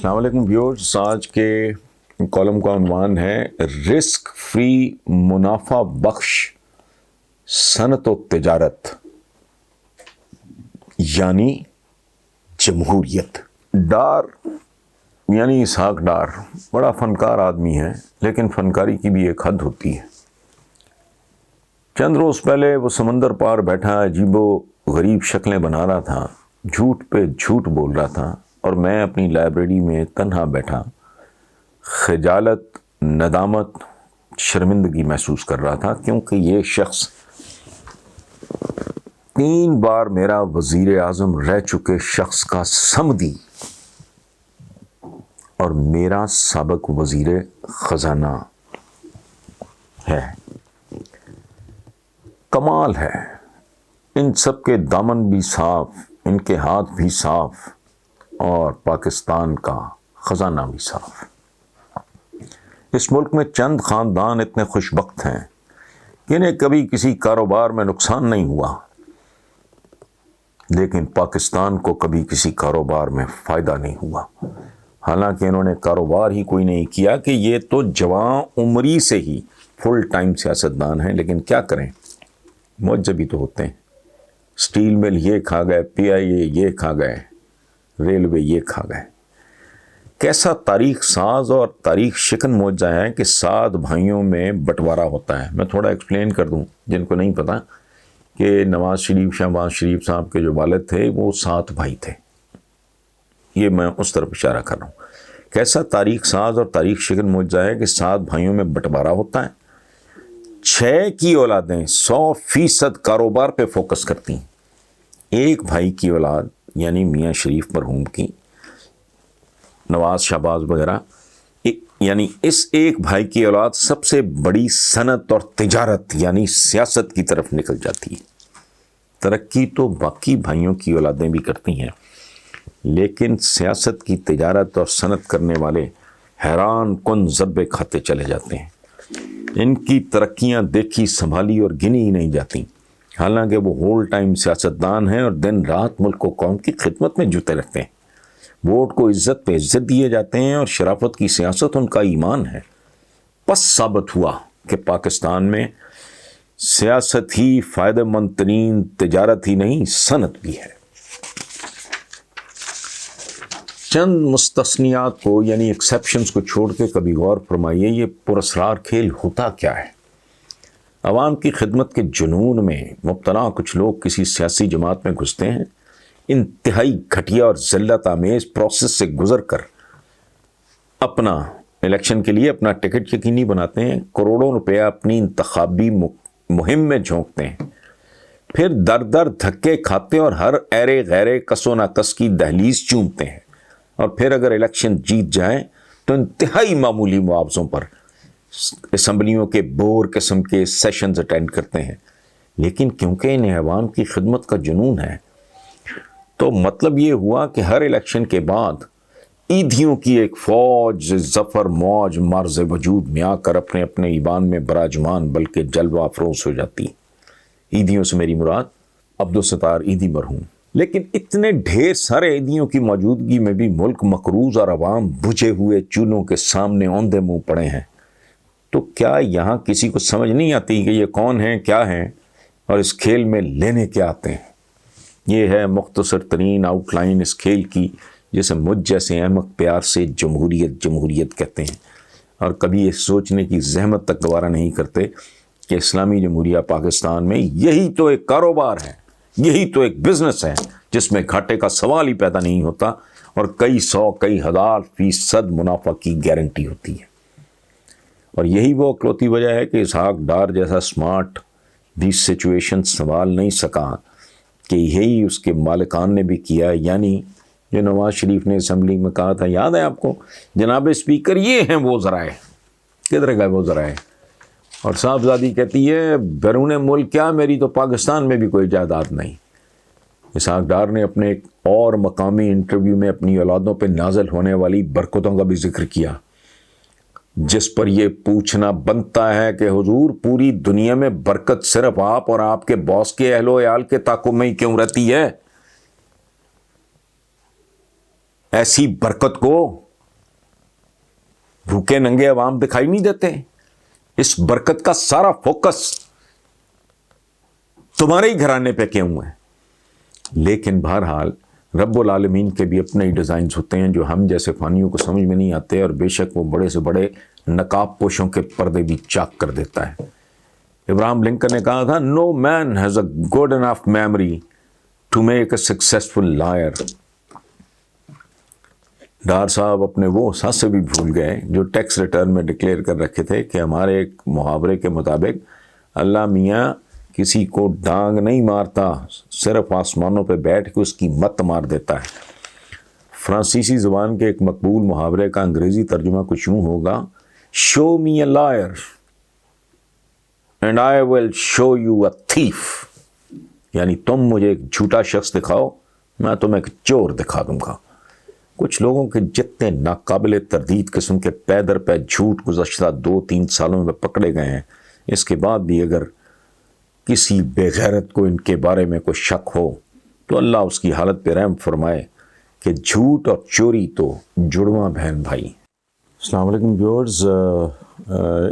السلام علیکم ویورز، آج کے کالم کا عنوان ہے رسک فری منافع بخش صنعت و تجارت یعنی جمہوریت۔ ڈار یعنی اسحاق ڈار بڑا فنکار آدمی ہے، لیکن فنکاری کی بھی ایک حد ہوتی ہے۔ چند روز پہلے وہ سمندر پار بیٹھا عجیب و غریب شکلیں بنا رہا تھا، جھوٹ پہ جھوٹ بول رہا تھا، اور میں اپنی لائبریری میں تنہا بیٹھا خجالت، ندامت، شرمندگی محسوس کر رہا تھا، کیونکہ یہ شخص 3 بار میرا وزیر اعظم رہ چکے شخص کا صمدی اور میرا سابق وزیر خزانہ ہے۔ کمال ہے، ان سب کے دامن بھی صاف، ان کے ہاتھ بھی صاف، اور پاکستان کا خزانہ بھی صاف۔ اس ملک میں چند خاندان اتنے خوش بخت ہیں کہ انہیں کبھی کسی کاروبار میں نقصان نہیں ہوا، لیکن پاکستان کو کبھی کسی کاروبار میں فائدہ نہیں ہوا، حالانکہ انہوں نے کاروبار ہی کوئی نہیں کیا کہ یہ تو جوان عمری سے ہی فل ٹائم سیاستدان ہیں۔ لیکن کیا کریں، معجزے تو ہوتے ہیں۔ سٹیل مل یہ کھا گئے، PIA یہ کھا گئے، ریلوے یہ کھا گئے۔ کیسا تاریخ ساز اور تاریخ شکن معجزہ ہے کہ 7 بھائیوں میں بٹوارا ہوتا ہے۔ میں تھوڑا ایکسپلین کر دوں جن کو نہیں پتا کہ نواز شریف، شہباز شریف صاحب کے جو والد تھے وہ 7 بھائی تھے، یہ میں اس طرف اشارہ کر رہا ہوں۔ کیسا تاریخ ساز اور تاریخ شکن معجزہ ہے کہ 7 بھائیوں میں بٹوارا ہوتا ہے، 6 کی اولادیں 100% کاروبار پہ فوکس کرتی ہیں۔ ایک بھائی کی اولاد یعنی میاں شریف مرحوم کی، نواز، شہباز وغیرہ، یعنی اس ایک بھائی کی اولاد سب سے بڑی صنعت اور تجارت یعنی سیاست کی طرف نکل جاتی ہے۔ ترقی تو باقی بھائیوں کی اولادیں بھی کرتی ہیں، لیکن سیاست کی تجارت اور صنعت کرنے والے حیران کن ضربے کھاتے چلے جاتے ہیں۔ ان کی ترقیاں دیکھی، سنبھالی اور گنی ہی نہیں جاتی، حالانکہ وہ ہول ٹائم سیاستدان ہیں اور دن رات ملک و قوم کی خدمت میں جٹے رہتے ہیں۔ ووٹ کو عزت پہ عزت دیے جاتے ہیں اور شرافت کی سیاست ان کا ایمان ہے۔ پس ثابت ہوا کہ پاکستان میں سیاست ہی فائدہ مند ترین تجارت ہی نہیں، صنعت بھی ہے۔ چند مستثنیات کو یعنی ایکسیپشنز کو چھوڑ کے کبھی غور فرمائیے، یہ پراسرار کھیل ہوتا کیا ہے؟ عوام کی خدمت کے جنون میں مبتلا کچھ لوگ کسی سیاسی جماعت میں گھستے ہیں، انتہائی گھٹیا اور ذلت آمیز پروسیس سے گزر کر اپنا الیکشن کے لیے اپنا ٹکٹ یقینی بناتے ہیں، کروڑوں روپیہ اپنی انتخابی مہم میں جھونکتے ہیں، پھر در در دھکے کھاتے اور ہر ایرے غیرے کس و ناکس کی دہلیز چومتے ہیں، اور پھر اگر الیکشن جیت جائیں تو انتہائی معمولی معاوضوں پر اسمبلیوں کے بور قسم کے سیشنز اٹینڈ کرتے ہیں۔ لیکن کیونکہ انہیں عوام کی خدمت کا جنون ہے، تو مطلب یہ ہوا کہ ہر الیکشن کے بعد عیدیوں کی ایک فوج ظفر موج مرز وجود میں آ کر اپنے اپنے ایوان میں براجمان بلکہ جلوہ افروز ہو جاتی۔ عیدیوں سے میری مراد عبدالستار عیدی مرحوم۔ لیکن اتنے ڈھیر سارے عیدیوں کی موجودگی میں بھی ملک مقروض اور عوام بجھے ہوئے چولہوں کے سامنے اوندے منہ پڑے ہیں، تو کیا یہاں کسی کو سمجھ نہیں آتی کہ یہ کون ہیں، کیا ہیں، اور اس کھیل میں لینے کیا آتے ہیں؟ یہ ہے مختصر ترین آؤٹ لائن اس کھیل کی، جسے مجھ جیسے احمق پیار سے جمہوریت جمہوریت کہتے ہیں، اور کبھی یہ سوچنے کی زحمت تک گوارا نہیں کرتے کہ اسلامی جمہوریہ پاکستان میں یہی تو ایک کاروبار ہے، یہی تو ایک بزنس ہے جس میں گھاٹے کا سوال ہی پیدا نہیں ہوتا اور کئی 100 کئی 1000% منافع کی گارنٹی ہوتی ہے۔ اور یہی وہ اکلوتی وجہ ہے کہ اسحاق ڈار جیسا سمارٹ بھی سچویشن سنبھال نہیں سکا کہ یہی اس کے مالکان نے بھی کیا، یعنی جو نواز شریف نے اسمبلی میں کہا تھا، یاد ہے آپ کو، جناب اسپیکر یہ ہیں وہ ذرائع، کدھر گئے وہ ذرائع؟ اور صاحبزادی کہتی ہے بیرون ملک کیا، میری تو پاکستان میں بھی کوئی جائیداد نہیں۔ اسحاق ڈار نے اپنے ایک اور مقامی انٹرویو میں اپنی اولادوں پہ نازل ہونے والی برکتوں کا بھی ذکر کیا، جس پر یہ پوچھنا بنتا ہے کہ حضور پوری دنیا میں برکت صرف آپ اور آپ کے باس کے اہل و عیال کے تعاقب میں ہی کیوں رہتی ہے؟ ایسی برکت کو بھوکے ننگے عوام دکھائی نہیں دیتے؟ اس برکت کا سارا فوکس تمہارے ہی گھرانے پہ کیوں ہے؟ لیکن بہرحال رب العالمین کے بھی اپنے ہی ڈیزائنز ہوتے ہیں جو ہم جیسے فانیوں کو سمجھ میں نہیں آتے، اور بے شک وہ بڑے سے بڑے نقاب پوشوں کے پردے بھی چاک کر دیتا ہے۔ ابراہم لنکن نے کہا تھا، no man has a good enough memory to make a successful liar. Dar صاحب اپنے وہ سانسے بھی بھول گئے جو ٹیکس ریٹرن میں ڈکلیئر کر رکھے تھے کہ ہمارے ایک محاورے کے مطابق اللہ میاں کسی کو ڈانگ نہیں مارتا، صرف آسمانوں پہ بیٹھ کے اس کی مت مار دیتا ہے۔ فرانسیسی زبان کے ایک مقبول محاورے کا انگریزی ترجمہ کچھ یوں ہوگا، show me a liar and I will show you a thief, یعنی تم مجھے ایک جھوٹا شخص دکھاؤ، میں تمہیں ایک چور دکھا دوں گا۔ کچھ لوگوں کے جتنے ناقابل تردید قسم کے پے در پے جھوٹ گزشتہ 2-3 سالوں میں پکڑے گئے ہیں، اس کے بعد بھی اگر کسی بے غیرت کو ان کے بارے میں کوئی شک ہو تو اللہ اس کی حالت پہ رحم فرمائے کہ جھوٹ اور چوری تو جڑواں بہن بھائی۔ السلام علیکم ویورز،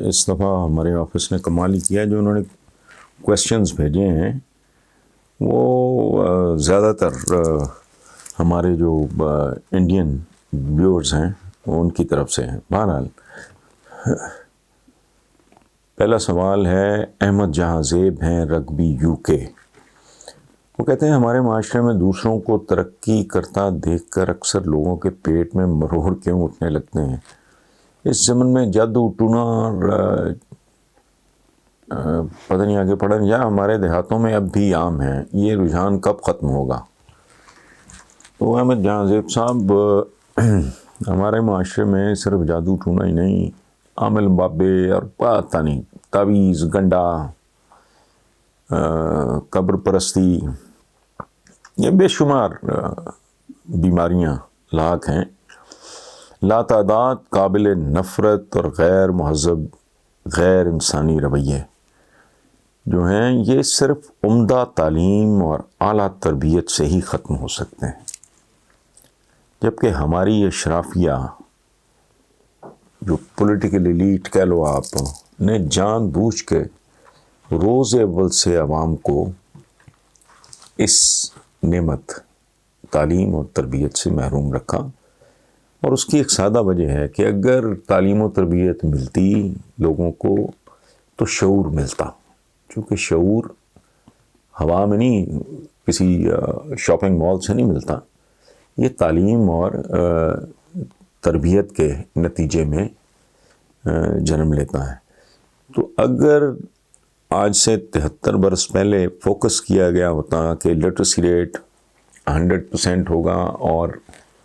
اس دفعہ ہمارے آفس نے کمال ہی کیا، جو انہوں نے کویسچنز بھیجے ہیں وہ زیادہ تر ہمارے جو انڈین ویورز ہیں وہ ان کی طرف سے ہیں۔ بہرحال پہلا سوال ہے، احمد جہاں زیب ہیں رگبی یو کے، وہ کہتے ہیں ہمارے معاشرے میں دوسروں کو ترقی کرتا دیکھ کر اکثر لوگوں کے پیٹ میں مروڑ کیوں اٹھنے لگتے ہیں؟ اس زمن میں جادو ٹونا پتہ نہیں آگے پڑھا یا ہمارے دیہاتوں میں اب بھی عام ہے، یہ رجحان کب ختم ہوگا؟ تو احمد جہاں زیب صاحب، ہمارے معاشرے میں صرف جادو ٹونا ہی نہیں، عامل بابے اور پتہ نہیں تعویذ گنڈا، قبر پرستی، یہ بے شمار بیماریاں لاحق ہیں۔ لاتعداد قابل نفرت اور غیر مہذب غیر انسانی رویے جو ہیں یہ صرف عمدہ تعلیم اور اعلیٰ تربیت سے ہی ختم ہو سکتے ہیں، جبکہ ہماری اشرافیہ جو پولیٹیکل ایلیٹ کہہ لو آپ نے جان بوجھ کے روز اول سے عوام کو اس نعمت تعلیم اور تربیت سے محروم رکھا، اور اس کی ایک سادہ وجہ ہے کہ اگر تعلیم و تربیت ملتی لوگوں کو تو شعور ملتا، چونکہ شعور ہوا میں نہیں، کسی شاپنگ مال سے نہیں ملتا، یہ تعلیم اور تربیت کے نتیجے میں جنم لیتا ہے۔ تو اگر آج سے 73 برس پہلے فوکس کیا گیا ہوتا کہ لٹریسی ریٹ 100% ہوگا اور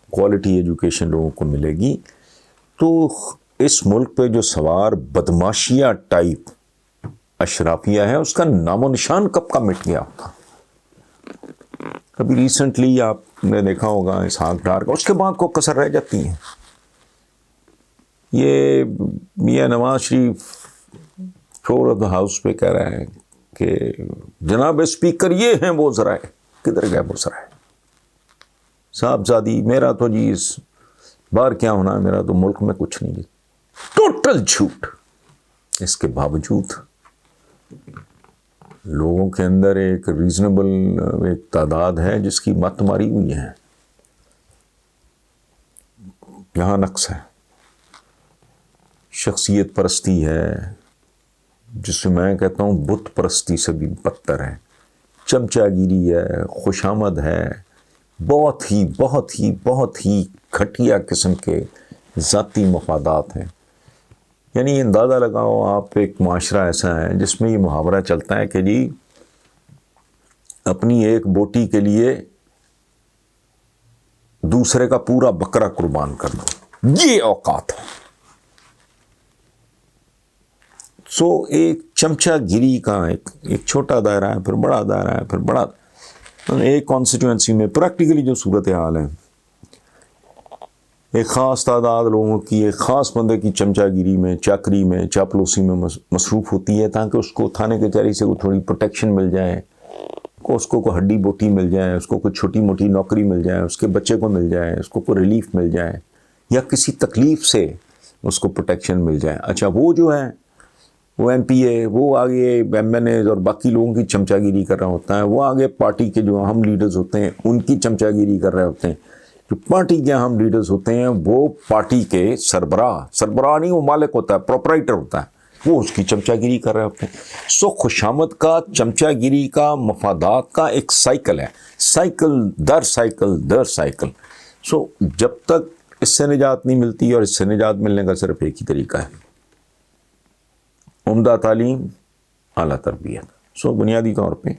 کوالٹی ایجوکیشن لوگوں کو ملے گی، تو اس ملک پہ جو سوار بدماشیہ ٹائپ اشرافیہ ہے اس کا نام و نشان کب کا مٹ گیا ہوتا۔ ابھی ریسنٹلی آپ نے دیکھا ہوگا اسحاق ڈار کا، اس کے بعد کو کسر رہ جاتی ہیں۔ یہ Mian Nawaz Sharif floor of the house پہ کہہ رہا ہے کہ جناب اسپیکر یہ ہیں وہ ذرائع، کدھر گئے وہ ذرائع؟ صاحبزادی میرا تو جی اس بار کیا ہونا ہے، میرا تو ملک میں کچھ نہیں ہے، ٹوٹل جھوٹ۔ اس کے باوجود لوگوں کے اندر ایک ریزنیبل ایک تعداد ہے جس کی مت ماری ہوئی ہے۔ یہاں نقص ہے، شخصیت پرستی ہے، جس میں کہتا ہوں بت پرستی سے بھی بدتر ہے، چمچہ گیری ہے، خوشامد ہے، بہت ہی بہت ہی بہت ہی گھٹیا قسم کے ذاتی مفادات ہیں۔ یعنی اندازہ لگاؤ آپ، ایک معاشرہ ایسا ہے جس میں یہ محاورہ چلتا ہے کہ جی اپنی ایک بوٹی کے لیے دوسرے کا پورا بکرا قربان کر دو، یہ اوقات ہے۔ سو ایک چمچہ گیری کا ایک چھوٹا دائرہ ہے، پھر بڑا دائرہ ہے، پھر بڑا، ایک کانسٹیٹوئنسی میں پریکٹیکلی جو صورتحال ہے، ایک خاص تعداد لوگوں کی ایک خاص بندے کی چمچہ گیری میں، چاکری میں، چاپلوسی میں مصروف ہوتی ہے تاکہ اس کو تھانے کچہری سے کوئی تھوڑی پروٹیکشن مل جائے، اس کو کوئی ہڈی بوٹی مل جائے، اس کو کوئی چھوٹی موٹی نوکری مل جائے، اس کے بچے کو مل جائے، اس کو کوئی ریلیف مل جائے، یا کسی تکلیف سے اس کو پروٹیکشن مل جائے. اچھا وہ جو ہے وہ ایم پی ہے، وہ آگے ایم این ایز اور باقی لوگوں کی چمچا گیری کر رہا ہوتا ہے، وہ آگے پارٹی کے جو اہم لیڈرز ہوتے ہیں ان کی چمچا گیری کر رہے ہوتے ہیں. جو پارٹی کے اہم لیڈرز ہوتے ہیں وہ پارٹی کے سربراہ نہیں، وہ مالک ہوتا ہے، پروپرائٹر ہوتا ہے، وہ اس کی چمچا گیری کر رہے ہوتے ہیں. سو خوشامد کا، چمچا گیری کا، مفادات کا ایک سائیکل ہے، سائیکل در سائیکل در سائیکل. سو جب تک اس سے نجات نہیں ملتی، اور اس سے نجات ملنے کا صرف ایک ہی طریقہ ہے، عمدہ تعلیم، اعلیٰ تربیت. سو بنیادی طور پہ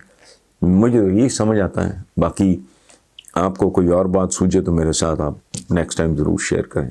مجھے یہی سمجھ آتا ہے. باقی آپ کو کوئی اور بات سوچے تو میرے ساتھ آپ نیکسٹ ٹائم ضرور شیئر کریں.